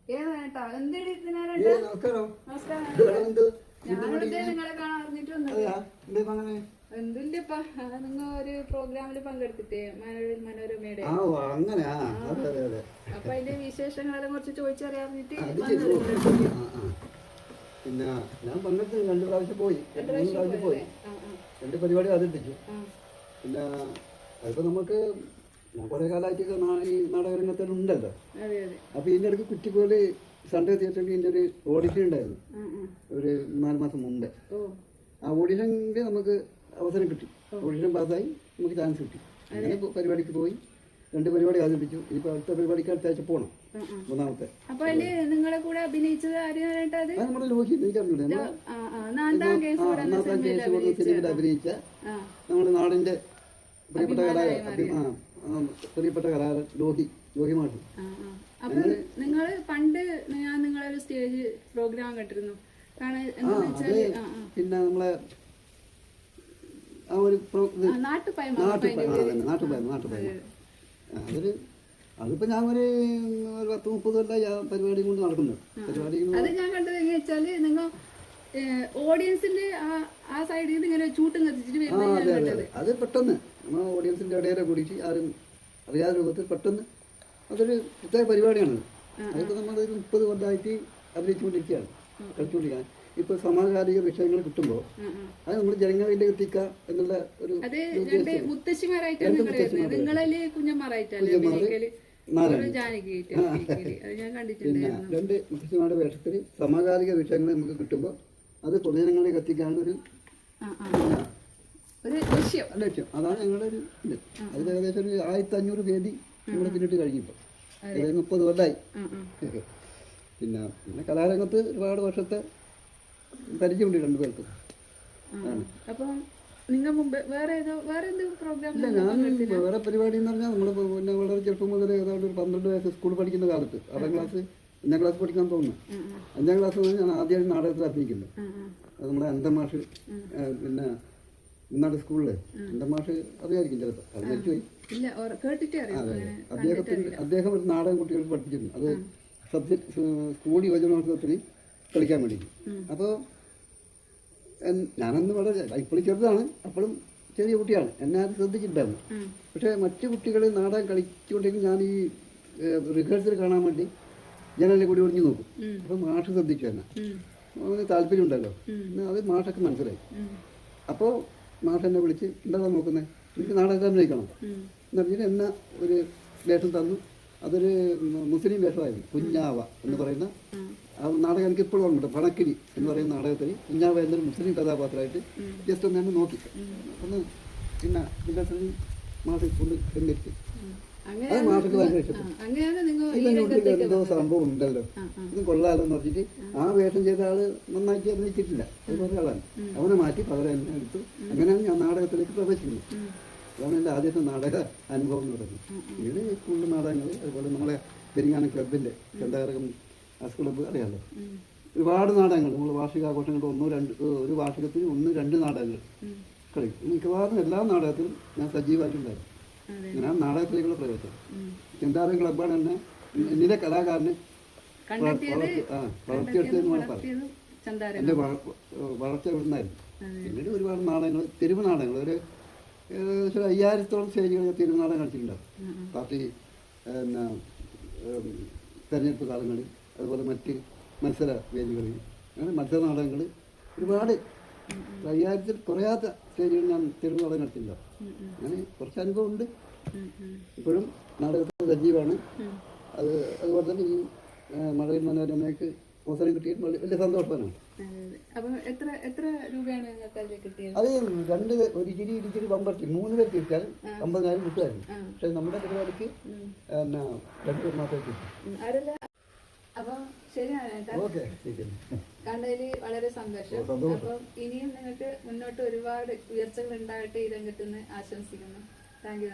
ഏതാ എന്തെടി നമസ്കാരം. നിങ്ങളെ കാണാൻ അറിഞ്ഞിട്ട് എന്തില്ലപ്പാ നിങ്ങൾ ഒരു പ്രോഗ്രാമിൽ പങ്കെടുത്തിട്ടേ മനോരമയുടെ അപ്പൊ അതിന്റെ വിശേഷങ്ങളെല്ലാം കുറച്ച് ചോദിച്ചറിയാറിഞ്ഞിട്ട് പിന്നെ ഞാൻ പങ്കെടുത്ത് 2 പ്രാവശ്യം പോയി 2 പരിപാടി അവതരിപ്പിച്ചു. പിന്നെ അതിപ്പോ നമുക്ക് കുറെ കാലമായിട്ട് ഈ നാടകരംഗത്തെല്ലാം ഉണ്ടല്ലോ. അപ്പൊ ഇതിന്റെ ഇടയ്ക്ക് കുറ്റിക്കോല് സൺഡേ തിയേറ്ററിൽ ഇതിന്റെ ഒരു ഓഡിഷൻ ഉണ്ടായിരുന്നു ഒരു 4 മാസം മുമ്പേ. ആ ഓഡിഷനിൽ നമുക്ക് അവസരം കിട്ടി. ഓഡിഷൻ പാസ്സായി നമുക്ക് ചാൻസ് കിട്ടി. അങ്ങനെ പരിപാടിക്ക് പോയി 2 പരിപാടി അവതരിപ്പിച്ചു. ഇനിയിപ്പോ അടുത്ത പരിപാടിക്ക് അടുത്ത ആഴ്ച പോകണം, 3ാമത്തെ. നമ്മുടെ ലോഹി സിനിമയിൽ അഭിനയിച്ച നമ്മുടെ നാടിന്റെ പ്രിയപ്പെട്ട കലാകാരൻ ലോഹി മാഷ്. നിങ്ങൾ പണ്ട് ഞാൻ നിങ്ങളൊരു സ്റ്റേജ് പ്രോഗ്രാം കണ്ടിരുന്നു. പിന്നെ നമ്മളെ ആ ഒരു നാട്ടുപയം അതൊരു അതിപ്പോ ഞാൻ ഒരു 10-30 കൊല്ലം പരിപാടി കൊണ്ട് നടക്കുന്നു. അത് ഞാൻ കണ്ടത് എങ്ങനെ വെച്ചാല് നിങ്ങൾ ഓഡിയൻസിന്റെ ആ സൈഡിൽ നിന്ന് ഇങ്ങനെ ചൂട്ടും കത്തിച്ചിട്ട് വരുന്നത്. അത് പെട്ടെന്ന് നമ്മൾ ഓഡിയൻസിന്റെ ഇടയിലെ കൂടിയിട്ട് ആരും അറിയാത്ത രൂപത്തിൽ പെട്ടെന്ന് അതൊരു പ്രത്യേക പരിപാടിയാണ്. അതിപ്പോ നമ്മളൊരു 30 കൊല്ലമായിട്ട് അഭിനയിച്ചുകൊണ്ടിരിക്കുകയാണ്, കളിച്ചുകൊണ്ടിരിക്കുകയാണ്. ഇപ്പൊ സമകാലിക വിഷയങ്ങൾ കിട്ടുമ്പോൾ അത് നമ്മൾ ജനങ്ങളിലേക്ക് എത്തിക്കുക എന്നുള്ള ഒരു പിന്നെ 2 മുത്തശ്ശിമാരുടെ വേഷത്തിൽ സമകാലിക വിഷയങ്ങൾ നമുക്ക് കിട്ടുമ്പോൾ അത് പൊതുജനങ്ങളിലേക്ക് എത്തിക്കാനുള്ള ഒരു ലക്ഷ്യം. അതാണ് ഞങ്ങളുടെ ഒരു ഇത്. അതിൽ ഏകദേശം ഒരു 1500 വേദി നമ്മൾ പിന്നിട്ട് കഴിഞ്ഞിപ്പോൾ 30 കൊല്ലമായി. പിന്നെ കലാരംഗത്ത് ഒരുപാട് വർഷത്തെ പരിചയമുണ്ട് 2 പേർക്കും. വേറെ പരിപാടി എന്ന് പറഞ്ഞാൽ നമ്മൾ പിന്നെ വളരെ ചെറുപ്പം മുതൽ ഏതാണ്ട് ഒരു 12 വയസ്സ് സ്കൂൾ പഠിക്കുന്ന കാലത്ത് 6ാം ക്ലാസ് 5ാം ക്ലാസ് പഠിക്കാൻ തോന്നുന്നു. 5ാം ക്ലാസ് ഞാൻ ആദ്യമായി നാടകത്തിൽ അഭിനയിക്കുന്നത്. അത് നമ്മുടെ അന്തമാഷ് പിന്നെ ഇന്നാട് സ്കൂളില് അന്തമാഷ് അറിയായിരിക്കും ചിലപ്പോൾ, അത് മരിച്ചുപോയി. അദ്ദേഹം ഒരു നാടകം കുട്ടികൾക്ക് പഠിപ്പിച്ചിരുന്നു. അത് സബ്ജക്ട് സ്കൂൾ യുവജനോത്സവത്തിന് കളിക്കാൻ വേണ്ടി. അപ്പോൾ ഞാനന്ന് വളരെ ഇപ്പോഴും ചെറുതാണ്, അപ്പോഴും ചെറിയ കുട്ടിയാണ്, എന്നെ അത് ശ്രദ്ധിച്ചിട്ടുണ്ടായിരുന്നു. പക്ഷേ മറ്റു കുട്ടികൾ നാടകം കളിച്ചുകൊണ്ടെങ്കിൽ ഞാൻ ഈ റിഹേഴ്സൽ കാണാൻ വേണ്ടി ജനലിൽ കൂടി ഒഴിഞ്ഞു നോക്കും. അപ്പം മാഷ് ശ്രദ്ധിച്ചു തന്നെ, അവന് താല്പര്യം ഉണ്ടല്ലോ, അത് മാഷൊക്കെ മനസ്സിലായി. അപ്പോൾ മാഷ് എന്നെ വിളിച്ച് എന്താ നോക്കുന്നത്, എനിക്ക് നാടകം അഭിനയിക്കണം എന്ന് പറഞ്ഞിട്ട് എന്നെ ഒരു വേഷം തന്നു. അതൊരു മുസ്ലിം വേഷമായിരുന്നു, കുഞ്ഞാവ എന്ന് പറയുന്ന ആ നാടകം. എനിക്ക് ഇപ്പോഴും ഓർമ്മയുണ്ട്. പണക്കിരി എന്ന് പറയുന്ന നാടകത്തിൽ കുഞ്ഞാവ എന്നൊരു മുസ്ലിം കഥാപാത്രമായിട്ട് ജസ്റ്റ് ഒന്ന് എന്നെ നോക്കി ഒന്ന് പിന്നെ മാഷ് കൊണ്ട് എന്നിട്ട് അത് മാഷക്ക് ഭയങ്കര ഇഷ്ടപ്പെട്ടു. എന്തോ സംഭവം ഉണ്ടല്ലോ, ഇത് കൊള്ളാലോ എന്ന് പറഞ്ഞിട്ട് ആ വേഷം ചെയ്ത ആള് നന്നായിട്ട് അഭിനയിച്ചിട്ടില്ല, അത് വേറെ ആളാണ്. അവനെ മാറ്റി പകരം എന്നെ എടുത്തു. അങ്ങനെയാണ് ഞാൻ നാടകത്തിലേക്ക് പ്രവേശിക്കുന്നത്. അതാണ് എൻ്റെ ആദ്യത്തെ നാടക അനുഭവം എന്ന് പറയുന്നത്. പിന്നീട് സ്കൂളിലെ നാടകങ്ങൾ, അതുപോലെ നമ്മളെ പെരിങ്ങാനം ക്ലബിൻ്റെ ചന്താകരകം ആർട്സ് ക്ലബ്ബ് അറിയാമല്ലോ, ഒരുപാട് നാടകങ്ങൾ നമ്മൾ വാർഷികാഘോഷങ്ങൾ ഒരു വാർഷികത്തിന് 1-2 നാടകങ്ങൾ കളിക്കും. മിക്കവാറും എല്ലാ നാടകത്തിലും ഞാൻ സജീവമായിട്ടുണ്ടായിരുന്നു. അങ്ങനെ ആ നാടകത്തിലേക്കുള്ള പ്രവേശനം ചന്താകരകം ക്ലബ്ബാണ് എന്നെ എന്നിലെ കലാകാരനെ വളർത്തിയെടുത്തതെന്ന് വേണം പറയാം. എൻ്റെ വളർച്ച ഇവിടുന്നായിരുന്നു. പിന്നീട് ഒരുപാട് നാടകങ്ങൾ, തെരുവ് നാടകങ്ങൾ, ഒരു 5000-ഓളം സ്റ്റേജുകൾ തെരുവ് നാടകം കളിച്ചിട്ടുണ്ടാവും. പാർട്ടി പിന്നെ തെരഞ്ഞെടുപ്പ് കാലങ്ങളിൽ, അതുപോലെ മറ്റ് മത്സര വേദികളിൽ, അങ്ങനെ മത്സര നാടകങ്ങൾ ഒരുപാട് 5000-ൽ കുറയാത്ത സ്റ്റേജുകൾ ഞാൻ തെരുവ് നാടകം കളിച്ചിട്ടുണ്ടാവും. അങ്ങനെ കുറച്ച് അനുഭവം ഉണ്ട്. ഇപ്പോഴും നാടകത്തിൽ സജീവമാണ്. അതുപോലെ തന്നെ ഈ മഴവിൽ മനോരമയ്ക്ക് അവസരം കിട്ടിയിട്ട് വലിയ സന്തോഷമാണ്. അത് 2 ഒരു ഇച്ചിരി പമ്പർത്തി 3 പേർ തിരിച്ചാൽ 50,000 കിട്ടുമായിരുന്നു. പക്ഷെ നമ്മുടെ പരിപാടിക്ക് 2 പേർ മാത്രമേ കിട്ടും. കണ്ടതിൽ വളരെ സന്തോഷം. അപ്പം ഇനിയും നിങ്ങൾക്ക് മുന്നോട്ട് ഒരുപാട് ഉയർച്ചകൾ ഉണ്ടാകട്ടെ ഈ രംഗത്ത് നിന്ന് ആശംസിക്കുന്നു. Thank you.